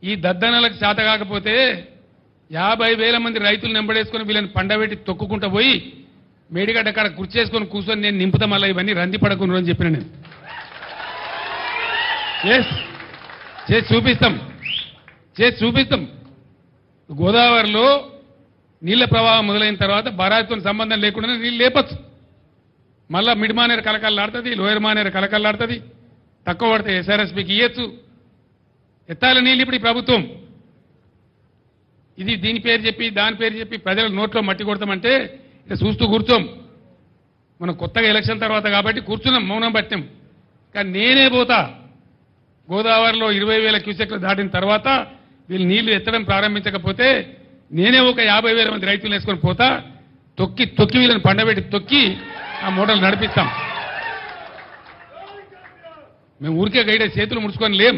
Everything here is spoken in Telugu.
ఈ దద్దనలకు చేత కాకపోతే 50,000 మంది రైతులు నెంబడేసుకుని వీళ్ళని పండబెట్టి తొక్కుకుంటూ పోయి మేడిగడ్డ కాడ కుర్చేసుకొని కూర్చొని నేను నింపుతా మళ్ళీ ఇవన్నీ రంది పడకుండా అని చెప్పిన నేను చేసి చూపిస్తాం గోదావరిలో నీళ్ల ప్రవాహం మొదలైన తర్వాత బరాయితో సంబంధం లేకుండా నీళ్ళు లేపచ్చు మళ్ళా మిడ్ మానేరు కలకల్లాడుతుంది లోయర్ మానేరు కలకల్లాడుతుంది తక్కువ పడితే ఎస్ఆర్ఎస్పీకి ఇయ్యచ్చు ఎత్తాల నీళ్ళు ఇప్పుడు ఈ ప్రభుత్వం ఇది దీని పేరు చెప్పి దాని పేరు చెప్పి ప్రజల నోట్లో మట్టి కొడతామంటే ఇక చూస్తూ కూర్చోం మనం కొత్తగా ఎలక్షన్ తర్వాత కాబట్టి కూర్చున్నాం మౌనం పట్టాం కానీ నేనే పోతా గోదావరిలో 20,000 క్యూసెక్లు దాటిన తర్వాత వీళ్ళు నీళ్లు ఎత్తడం ప్రారంభించకపోతే నేనే ఒక 50,000 మంది రైతులు వేసుకొని పోతా తొక్కి వీళ్ళని పండబెట్టి తొక్కి ఆ మోటార్లు నడిపిస్తాం మేము ఊరికే గైడే చేతులు ముడుచుకొని లేం